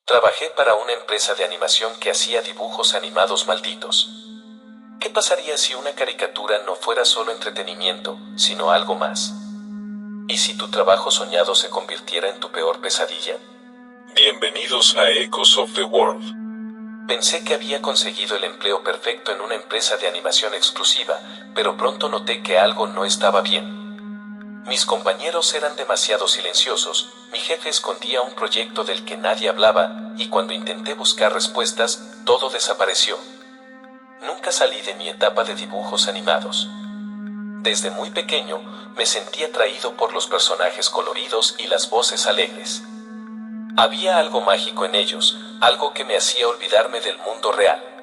Trabajé para una empresa de animación que hacía dibujos animados malditos. ¿Qué pasaría si una caricatura no fuera solo entretenimiento, sino algo más? ¿Y si tu trabajo soñado se convirtiera en tu peor pesadilla? Bienvenidos a Echoes of the World. Pensé que había conseguido el empleo perfecto en una empresa de animación exclusiva, pero pronto noté que algo no estaba bien. Mis compañeros eran demasiado silenciosos, mi jefe escondía un proyecto del que nadie hablaba, y cuando intenté buscar respuestas, todo desapareció. Nunca salí de mi etapa de dibujos animados. Desde muy pequeño, me sentía atraído por los personajes coloridos y las voces alegres. Había algo mágico en ellos, algo que me hacía olvidarme del mundo real.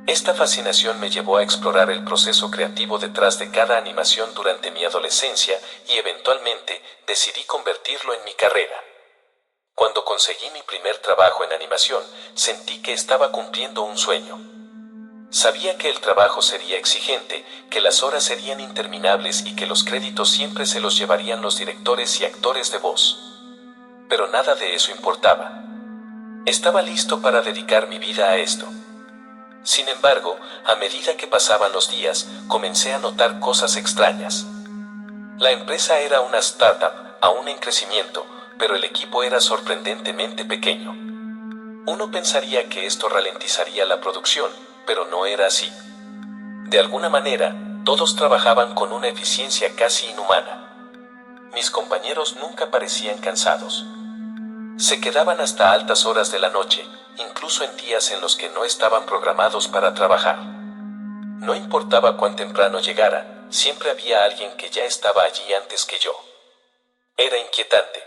Esta fascinación me llevó a explorar el proceso creativo detrás de cada animación durante mi adolescencia y eventualmente decidí convertirlo en mi carrera. Cuando conseguí mi primer trabajo en animación, sentí que estaba cumpliendo un sueño. Sabía que el trabajo sería exigente, que las horas serían interminables y que los créditos siempre se los llevarían los directores y actores de voz. Pero nada de eso importaba. Estaba listo para dedicar mi vida a esto. Sin embargo, a medida que pasaban los días, comencé a notar cosas extrañas. La empresa era una startup, aún en crecimiento, pero el equipo era sorprendentemente pequeño. Uno pensaría que esto ralentizaría la producción, pero no era así. De alguna manera, todos trabajaban con una eficiencia casi inhumana. Mis compañeros nunca parecían cansados. Se quedaban hasta altas horas de la noche, incluso en días en los que no estaban programados para trabajar. No importaba cuán temprano llegara, siempre había alguien que ya estaba allí antes que yo. Era inquietante.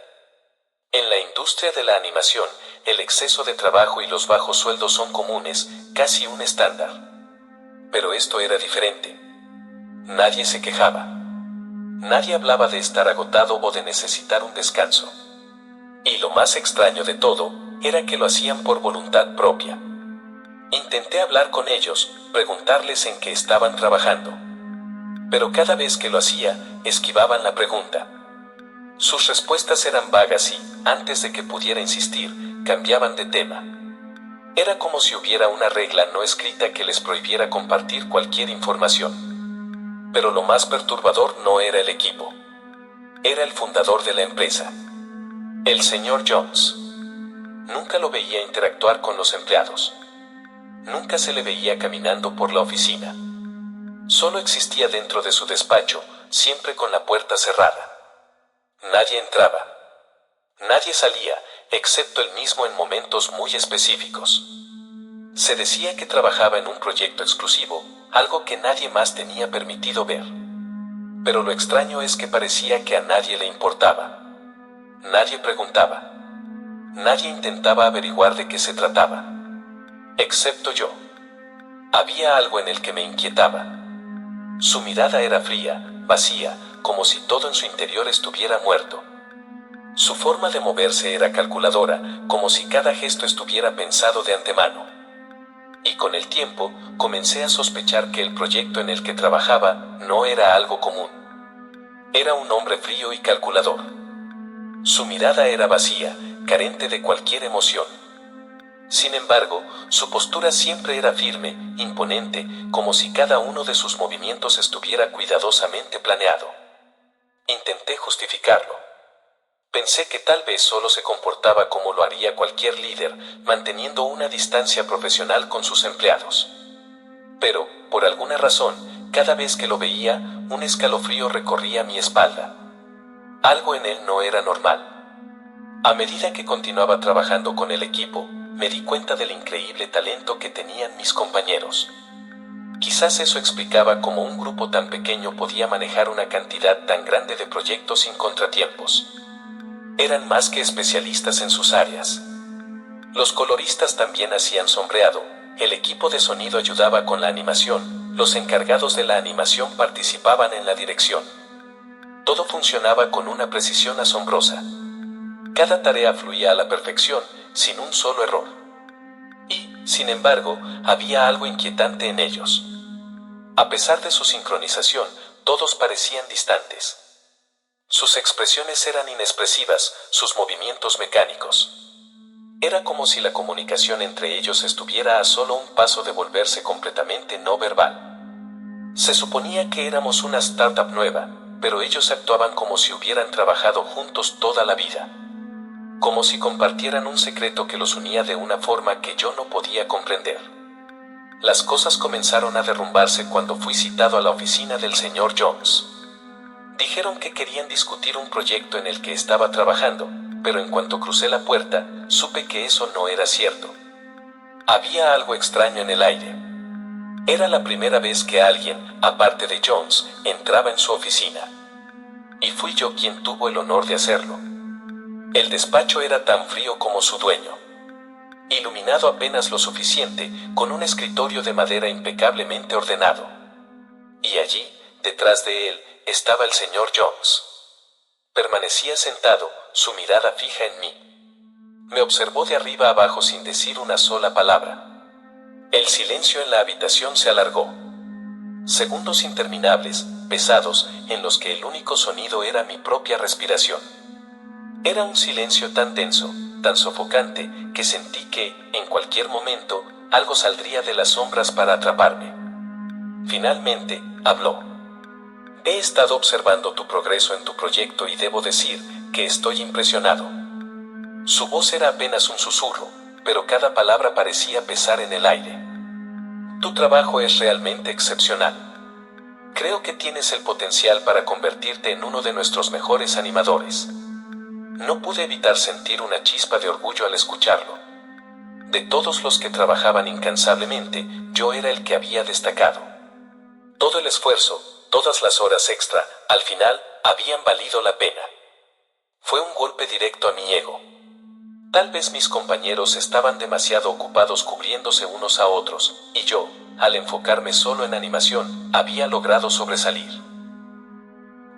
En la industria de la animación, el exceso de trabajo y los bajos sueldos son comunes, casi un estándar. Pero esto era diferente. Nadie se quejaba. Nadie hablaba de estar agotado o de necesitar un descanso. Y lo más extraño de todo, era que lo hacían por voluntad propia. Intenté hablar con ellos, preguntarles en qué estaban trabajando. Pero cada vez que lo hacía, esquivaban la pregunta. Sus respuestas eran vagas y, antes de que pudiera insistir, cambiaban de tema. Era como si hubiera una regla no escrita que les prohibiera compartir cualquier información. Pero lo más perturbador no era el equipo. Era el fundador de la empresa. El señor Jones. Nunca lo veía interactuar con los empleados. Nunca se le veía caminando por la oficina. Solo existía dentro de su despacho, siempre con la puerta cerrada. Nadie entraba. Nadie salía, excepto él mismo en momentos muy específicos. Se decía que trabajaba en un proyecto exclusivo, algo que nadie más tenía permitido ver. Pero lo extraño es que parecía que a nadie le importaba. Nadie preguntaba. Nadie intentaba averiguar de qué se trataba. Excepto yo. Había algo en el que me inquietaba. Su mirada era fría, vacía, como si todo en su interior estuviera muerto. Su forma de moverse era calculadora, como si cada gesto estuviera pensado de antemano. Y con el tiempo, comencé a sospechar que el proyecto en el que trabajaba no era algo común. Era un hombre frío y calculador. Su mirada era vacía, carente de cualquier emoción. Sin embargo, su postura siempre era firme, imponente, como si cada uno de sus movimientos estuviera cuidadosamente planeado. Intenté justificarlo. Pensé que tal vez solo se comportaba como lo haría cualquier líder, manteniendo una distancia profesional con sus empleados. Pero, por alguna razón, cada vez que lo veía, un escalofrío recorría mi espalda. Algo en él no era normal. A medida que continuaba trabajando con el equipo, me di cuenta del increíble talento que tenían mis compañeros. Quizás eso explicaba cómo un grupo tan pequeño podía manejar una cantidad tan grande de proyectos sin contratiempos. Eran más que especialistas en sus áreas. Los coloristas también hacían sombreado, el equipo de sonido ayudaba con la animación, los encargados de la animación participaban en la dirección. Todo funcionaba con una precisión asombrosa. Cada tarea fluía a la perfección, sin un solo error. Y, sin embargo, había algo inquietante en ellos. A pesar de su sincronización, todos parecían distantes. Sus expresiones eran inexpresivas, sus movimientos mecánicos. Era como si la comunicación entre ellos estuviera a solo un paso de volverse completamente no verbal. Se suponía que éramos una startup nueva, pero ellos actuaban como si hubieran trabajado juntos toda la vida. Como si compartieran un secreto que los unía de una forma que yo no podía comprender. Las cosas comenzaron a derrumbarse cuando fui citado a la oficina del señor Jones. Dijeron que querían discutir un proyecto en el que estaba trabajando, pero en cuanto crucé la puerta, supe que eso no era cierto. Había algo extraño en el aire. Era la primera vez que alguien, aparte de Jones, entraba en su oficina. Y fui yo quien tuvo el honor de hacerlo. El despacho era tan frío como su dueño. Iluminado apenas lo suficiente, con un escritorio de madera impecablemente ordenado. Y allí, detrás de él, estaba el señor Jones. Permanecía sentado, su mirada fija en mí. Me observó de arriba abajo sin decir una sola palabra. El silencio en la habitación se alargó. Segundos interminables, pesados, en los que el único sonido era mi propia respiración. Era un silencio tan denso, tan sofocante, que sentí que, en cualquier momento, algo saldría de las sombras para atraparme. Finalmente, habló. He estado observando tu progreso en tu proyecto y debo decir que estoy impresionado. Su voz era apenas un susurro, pero cada palabra parecía pesar en el aire. Tu trabajo es realmente excepcional. Creo que tienes el potencial para convertirte en uno de nuestros mejores animadores. No pude evitar sentir una chispa de orgullo al escucharlo. De todos los que trabajaban incansablemente, yo era el que había destacado. Todo el esfuerzo, todas las horas extra, al final, habían valido la pena. Fue un golpe directo a mi ego. Tal vez mis compañeros estaban demasiado ocupados cubriéndose unos a otros, y yo, al enfocarme solo en animación, había logrado sobresalir.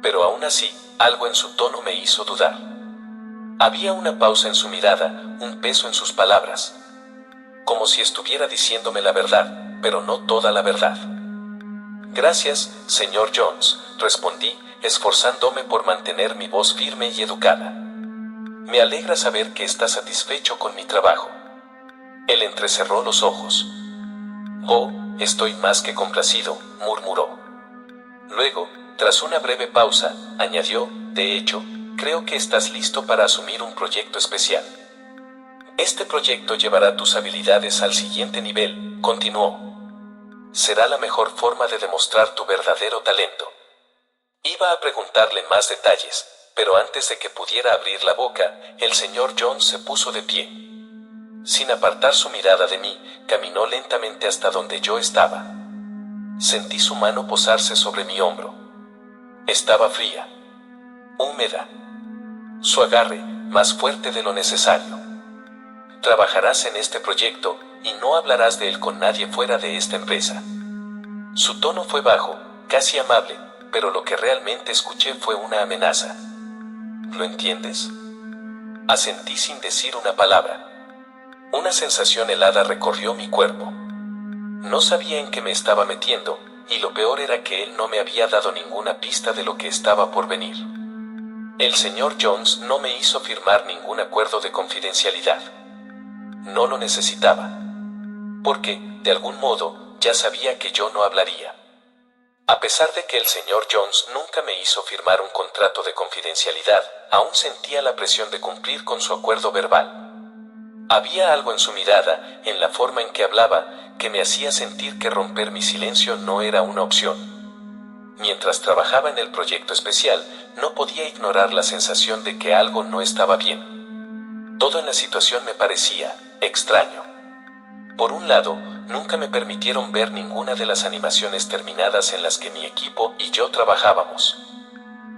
Pero aún así, algo en su tono me hizo dudar. Había una pausa en su mirada, un peso en sus palabras. Como si estuviera diciéndome la verdad, pero no toda la verdad. Gracias, señor Jones, respondí, esforzándome por mantener mi voz firme y educada. Me alegra saber que está satisfecho con mi trabajo. Él entrecerró los ojos. Oh, estoy más que complacido, murmuró. Luego, tras una breve pausa, añadió, de hecho, creo que estás listo para asumir un proyecto especial. Este proyecto llevará tus habilidades al siguiente nivel, continuó. Será la mejor forma de demostrar tu verdadero talento. Iba a preguntarle más detalles, pero antes de que pudiera abrir la boca, el señor Jones se puso de pie. Sin apartar su mirada de mí, caminó lentamente hasta donde yo estaba. Sentí su mano posarse sobre mi hombro. Estaba fría, húmeda. Su agarre, más fuerte de lo necesario. Trabajarás en este proyecto y no hablarás de él con nadie fuera de esta empresa. Su tono fue bajo, casi amable, pero lo que realmente escuché fue una amenaza. ¿Lo entiendes? Asentí sin decir una palabra. Una sensación helada recorrió mi cuerpo. No sabía en qué me estaba metiendo, y lo peor era que él no me había dado ninguna pista de lo que estaba por venir. El señor Jones no me hizo firmar ningún acuerdo de confidencialidad. No lo necesitaba. Porque, de algún modo, ya sabía que yo no hablaría. A pesar de que el señor Jones nunca me hizo firmar un contrato de confidencialidad, aún sentía la presión de cumplir con su acuerdo verbal. Había algo en su mirada, en la forma en que hablaba, que me hacía sentir que romper mi silencio no era una opción. Mientras trabajaba en el proyecto especial, no podía ignorar la sensación de que algo no estaba bien. Todo en la situación me parecía extraño. Por un lado, nunca me permitieron ver ninguna de las animaciones terminadas en las que mi equipo y yo trabajábamos.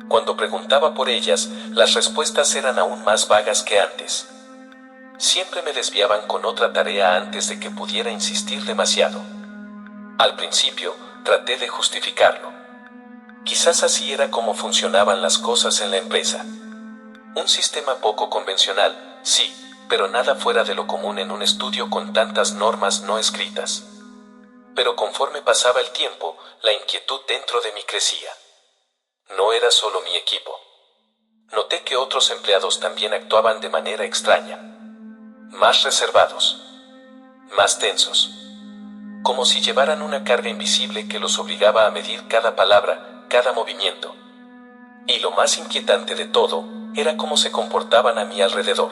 Cuando preguntaba por ellas, las respuestas eran aún más vagas que antes. Siempre me desviaban con otra tarea antes de que pudiera insistir demasiado. Al principio, traté de justificarlo. Quizás así era como funcionaban las cosas en la empresa. Un sistema poco convencional, sí, pero nada fuera de lo común en un estudio con tantas normas no escritas. Pero conforme pasaba el tiempo, la inquietud dentro de mí crecía. No era solo mi equipo. Noté que otros empleados también actuaban de manera extraña. más reservados, más tensos, como si llevaran una carga invisible que los obligaba a medir cada palabra, cada movimiento. Y lo más inquietante de todo, era cómo se comportaban a mi alrededor.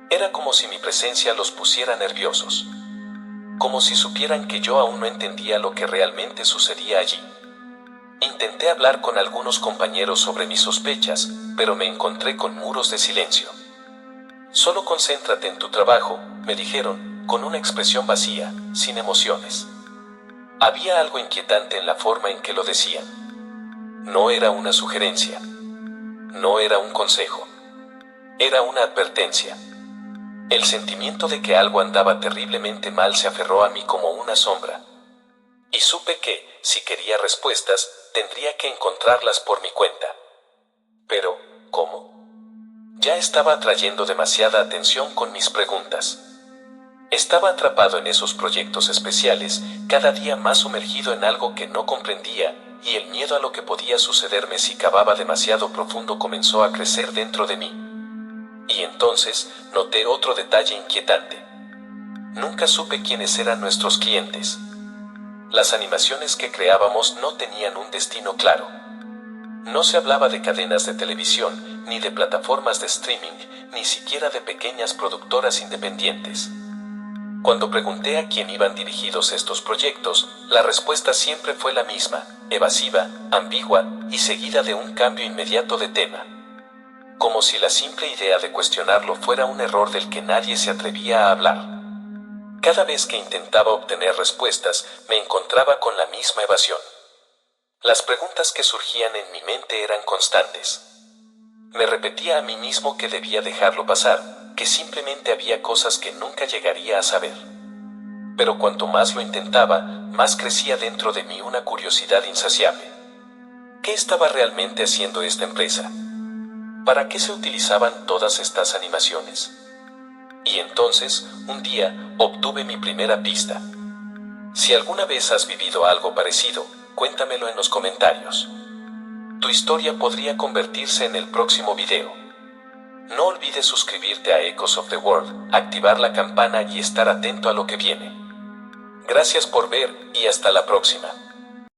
Era como si mi presencia los pusiera nerviosos, como si supieran que yo aún no entendía lo que realmente sucedía allí. Intenté hablar con algunos compañeros sobre mis sospechas, pero me encontré con muros de silencio. Solo concéntrate en tu trabajo, me dijeron, con una expresión vacía, sin emociones. Había algo inquietante en la forma en que lo decían. No era una sugerencia. No era un consejo. Era una advertencia. El sentimiento de que algo andaba terriblemente mal se aferró a mí como una sombra. Y supe que, si quería respuestas, tendría que encontrarlas por mi cuenta. Pero, ¿cómo? Ya estaba atrayendo demasiada atención con mis preguntas. Estaba atrapado en esos proyectos especiales, cada día más sumergido en algo que no comprendía, y el miedo a lo que podía sucederme si cavaba demasiado profundo comenzó a crecer dentro de mí. Y entonces, noté otro detalle inquietante. Nunca supe quiénes eran nuestros clientes. Las animaciones que creábamos no tenían un destino claro. No se hablaba de cadenas de televisión, ni de plataformas de streaming, ni siquiera de pequeñas productoras independientes. Cuando pregunté a quién iban dirigidos estos proyectos, la respuesta siempre fue la misma, evasiva, ambigua y seguida de un cambio inmediato de tema. Como si la simple idea de cuestionarlo fuera un error del que nadie se atrevía a hablar. Cada vez que intentaba obtener respuestas, me encontraba con la misma evasión. Las preguntas que surgían en mi mente eran constantes. Me repetía a mí mismo que debía dejarlo pasar, que simplemente había cosas que nunca llegaría a saber. Pero cuanto más lo intentaba, más crecía dentro de mí una curiosidad insaciable. ¿Qué estaba realmente haciendo esta empresa? ¿Para qué se utilizaban todas estas animaciones? Y entonces, un día, obtuve mi primera pista. Si alguna vez has vivido algo parecido, cuéntamelo en los comentarios. Tu historia podría convertirse en el próximo video. No olvides suscribirte a Echoes of the World, activar la campana y estar atento a lo que viene. Gracias por ver y hasta la próxima.